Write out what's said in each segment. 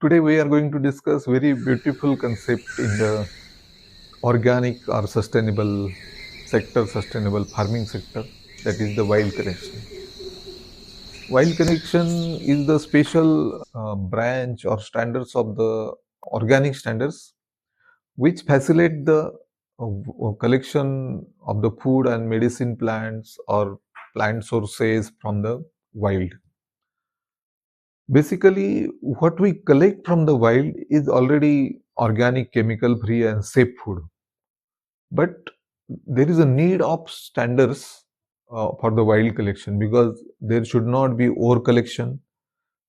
Today we are going to discuss very beautiful concept in the organic or sustainable sector, sustainable farming sector, that is the wild connection. Wild connection is the special branch or standards of the organic standards which facilitate the collection of the food and medicine plants or plant sources from the wild. Basically, what we collect from the wild is already organic, chemical free, and safe food. But there is a need of standards for the wild collection because there should not be over collection.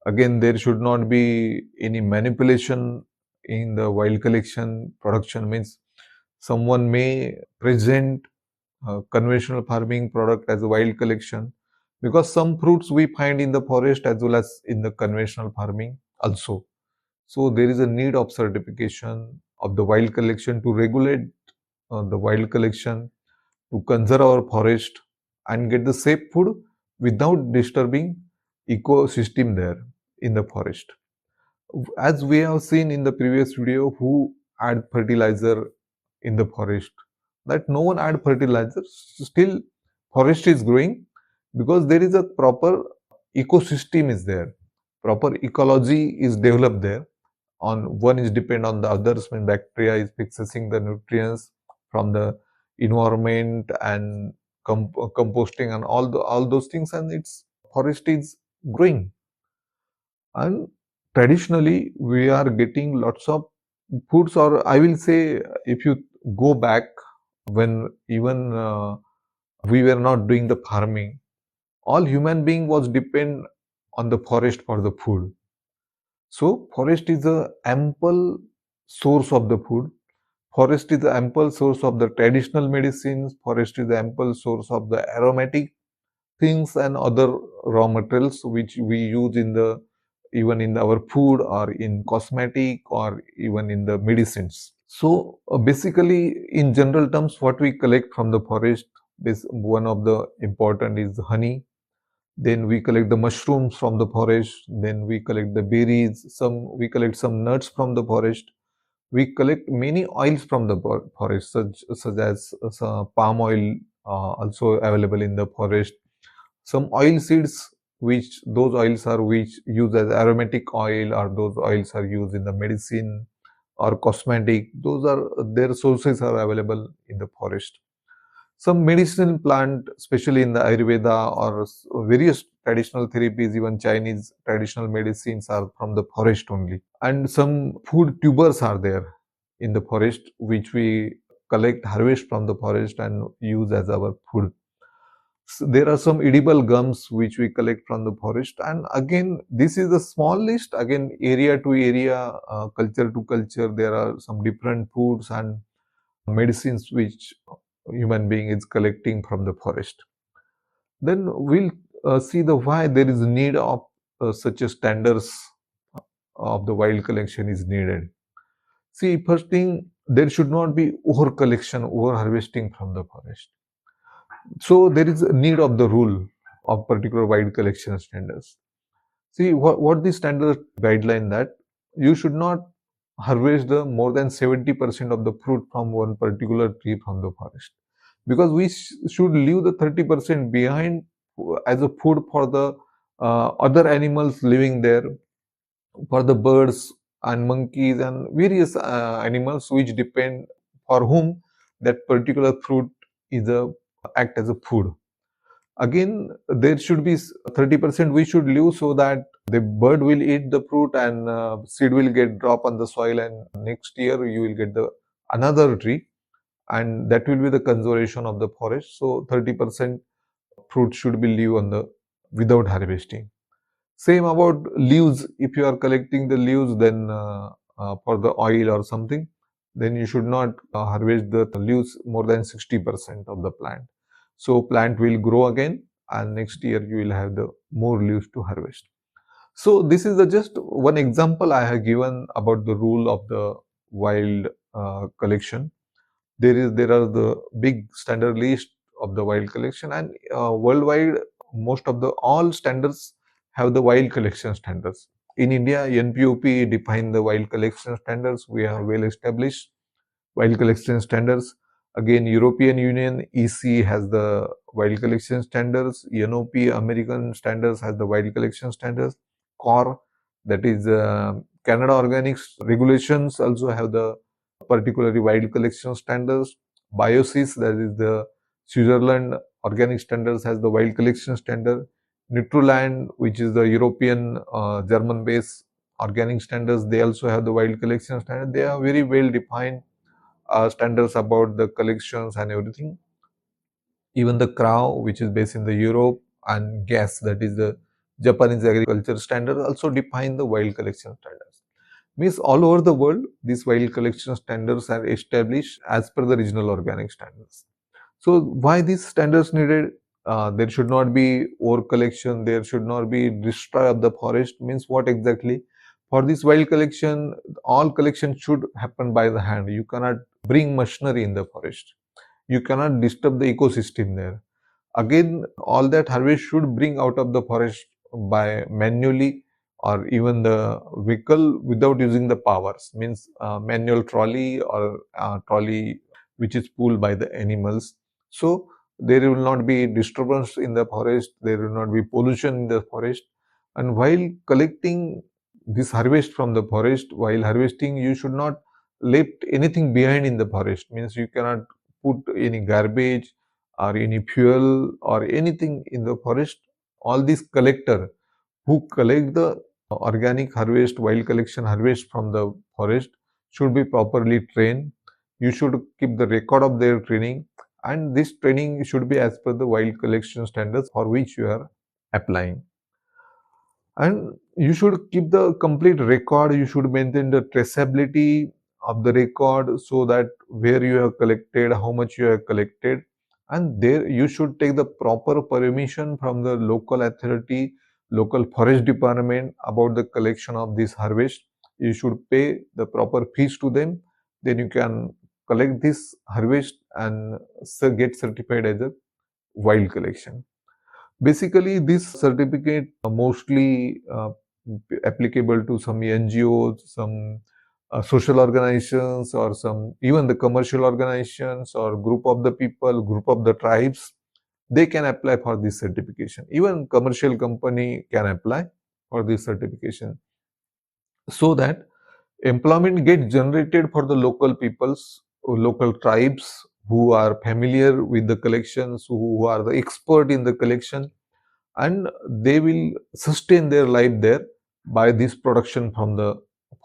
Again, there should not be any manipulation in the wild collection production. Means someone may present conventional farming product as a wild collection because some fruits we find in the forest as well as in the conventional farming also. So there is a need of certification of the wild collection to regulate the wild collection, to conserve our forest and get the safe food without disturbing ecosystem there in the forest. As we have seen in the previous video, who add fertilizer in the forest, that no one add fertilizer, still forest is growing because there is a proper ecosystem is there, proper ecology is developed there. On one is depend on the others, when bacteria is accessing the nutrients from the environment and composting and all those things, and its forest is growing. And traditionally we are getting lots of foods, or I will say, if you go back when even we were not doing the farming, all human being was depend on the forest for the food. So forest is a ample source of the food. Forest is the ample source of the traditional medicines. Forest is the ample source of the aromatic things and other raw materials which we use in the even in our food or in cosmetic or even in the medicines. So basically, in general terms, what we collect from the forest is one of the important is honey. Then we collect the mushrooms from the forest. Then we collect the berries. We collect some nuts from the forest. We collect many oils from the forest, such as palm oil, also available in the forest. Some oil seeds, which those oils are which used as aromatic oil, or those oils are used in the medicine or cosmetic. Those are their sources are available in the forest. Some medicinal plant, especially in the Ayurveda or various traditional therapies, even Chinese traditional medicines are from the forest only. And some food tubers are there in the forest, which we collect, harvest from the forest and use as our food. So there are some edible gums which we collect from the forest. And again, this is a small list. Again, area to area, culture to culture, there are some different foods and medicines which human being is collecting from the forest. Then we'll see the why there is need of such a standards of the wild collection is needed. See, first thing, there should not be over collection, over harvesting from the forest. So there is a need of the rule of particular wild collection standards. See, what the standard guideline that you should not harvest the more than 70% of the fruit from one particular tree from the forest, because we should leave the 30% behind as a food for the other animals living there, for the birds and monkeys and various animals which depend, for whom that particular fruit is a act as a food. Again, there should be 30% we should leave so that the bird will eat the fruit and seed will get drop on the soil, and next year you will get the another tree, and that will be the conservation of the forest. So 30% fruit should be leave on the without harvesting. Same about leaves. If you are collecting the leaves, then for the oil or something, then you should not harvest the leaves more than 60% of the plant. So plant will grow again, and next year you will have the more leaves to harvest. So this is the just one example I have given about the rule of the wild collection. There are the big standard list of the wild collection, and worldwide most of the all standards have the wild collection standards. In India, NPOP define the wild collection standards. We have well established wild collection standards. Again, European Union EC has the wild collection standards. NOP American standards has the wild collection standards. COR, that is Canada Organics regulations, also have the particularly wild collection standards. BioSys, that is the Switzerland organic standards, has the wild collection standard. Nutruland, which is the European German-based organic standards, they also have the wild collection standard. They are very well defined standards about the collections and everything. Even the CRAW, which is based in the Europe, and GAS, that is the Japanese agriculture standard, also define the wild collection standards. Means all over the world, these wild collection standards are established as per the regional organic standards. So why these standards needed? There should not be over collection. There should not be destroy of the forest. Means what exactly? For this wild collection, all collection should happen by the hand. You cannot bring machinery in the forest. You cannot disturb the ecosystem there. Again, all that harvest should bring out of the forest by manually, or even the vehicle without using the powers. Means manual trolley, or trolley which is pulled by the animals. So there will not be disturbance in the forest. There will not be pollution in the forest. And while collecting this harvest from the forest, while harvesting, you should not left anything behind in the forest. Means you cannot put any garbage or any fuel or anything in the forest. All these collector who collect the organic harvest, wild collection harvest from the forest, should be properly trained. You should keep the record of their training, and this training should be as per the wild collection standards for which you are applying. And you should keep the complete record. You should maintain the traceability of the record, so that where you have collected, how much you have collected, and there you should take the proper permission from the local authority, local forest department, about the collection of this harvest. You should pay the proper fees to them. Then you can collect this harvest and get certified as a wild collection. Basically, this certificate mostly applicable to some NGOs, some social organizations, or some even the commercial organizations, or group of the people, group of the tribes. They can apply for this certification. Even commercial company can apply for this certification, so that employment gets generated for the local peoples, local tribes who are familiar with the collections, who are the expert in the collection, and they will sustain their life there by this production from the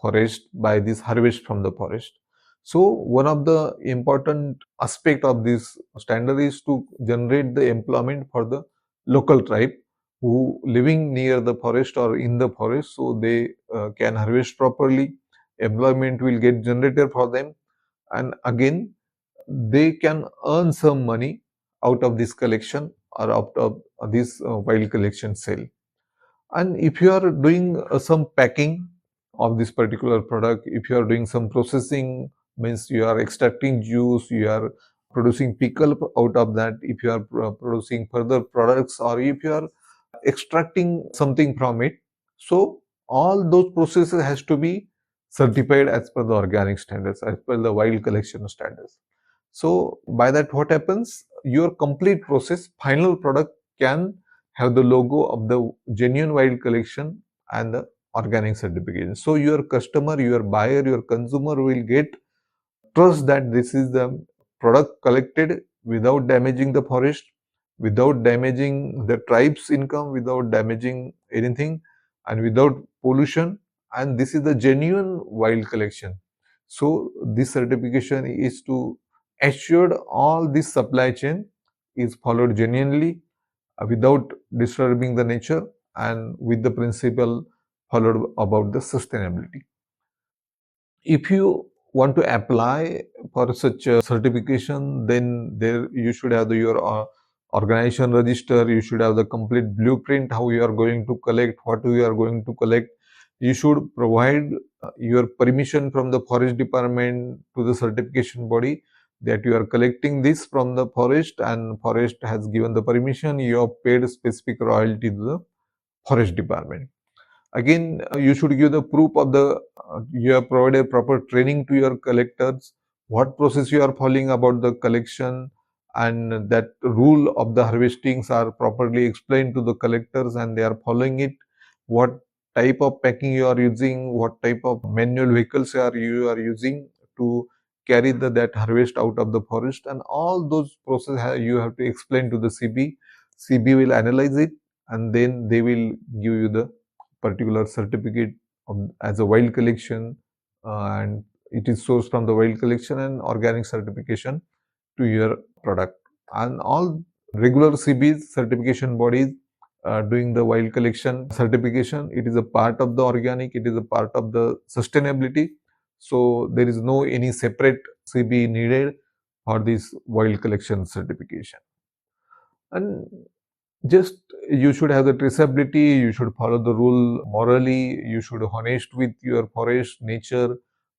forest, by this harvest from the forest. So one of the important aspect of this standard is to generate the employment for the local tribe who living near the forest or in the forest, so they can harvest properly. Employment will get generated for them, and again they can earn some money out of this collection or out of this wild collection sale. And if you are doing some packing of this particular product, if you are doing some processing, means you are extracting juice, you are producing pickle out of that, if you are producing further products, or if you are extracting something from it, so all those processes has to be certified as per the organic standards, as per the wild collection standards. So by that, what happens? Your complete process, final product, can have the logo of the genuine wild collection and the organic certification. So your customer, your buyer, your consumer will get trust that this is the product collected without damaging the forest, without damaging the tribe's income, without damaging anything, and without pollution. And this is the genuine wild collection. So this certification is to assure all this supply chain is followed genuinely, without disturbing the nature, and with the principle followed about the sustainability. If you want to apply for such a certification, then there you should have your organization register. You should have the complete blueprint, how you are going to collect, what you are going to collect. You should provide your permission from the forest department to the certification body that you are collecting this from the forest, and forest has given the permission. You have paid specific royalty to the forest department. Again, you should give the proof of the you have provided proper training to your collectors, what process you are following about the collection, and that rule of the harvestings are properly explained to the collectors and they are following it. What type of packing you are using, what type of manual vehicles you are using to carry that harvest out of the forest, and all those process you have to explain to the CB. CB will analyze it and then they will give you the particular certificate as a wild collection, and it is sourced from the wild collection and organic certification to your product. And all regular CBs certification bodies doing the wild collection certification, it is a part of the organic, it is a part of the sustainability. So there is no any separate CB needed for this wild collection certification. And just you should have the traceability, you should follow the rule morally, you should honest with your forest, nature,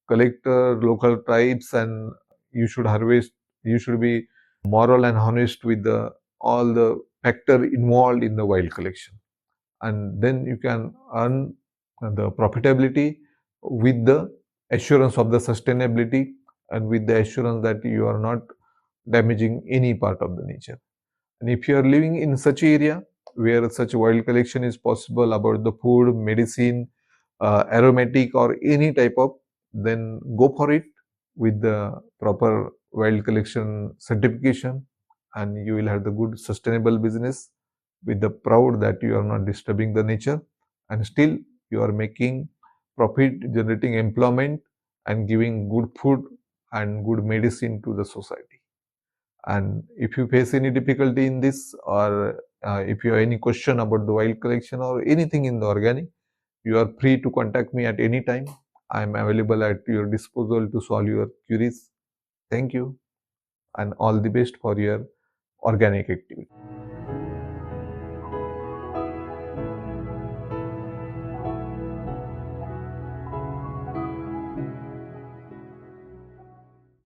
collector, local tribes, and you should harvest, you should be moral and honest with the all the factor involved in the wild collection. And then you can earn the profitability with the assurance of the sustainability and with the assurance that you are not damaging any part of the nature. And if you are living in such area where such wild collection is possible about the food, medicine, aromatic or any type of, then go for it with the proper wild collection certification, and you will have the good sustainable business with the proud that you are not disturbing the nature and still you are making profit, generating employment and giving good food and good medicine to the society. And if you face any difficulty in this, or if you have any question about the wild collection or anything in the organic, you are free to contact me at any time. I am available at your disposal to solve your queries. Thank you and all the best for your organic activity.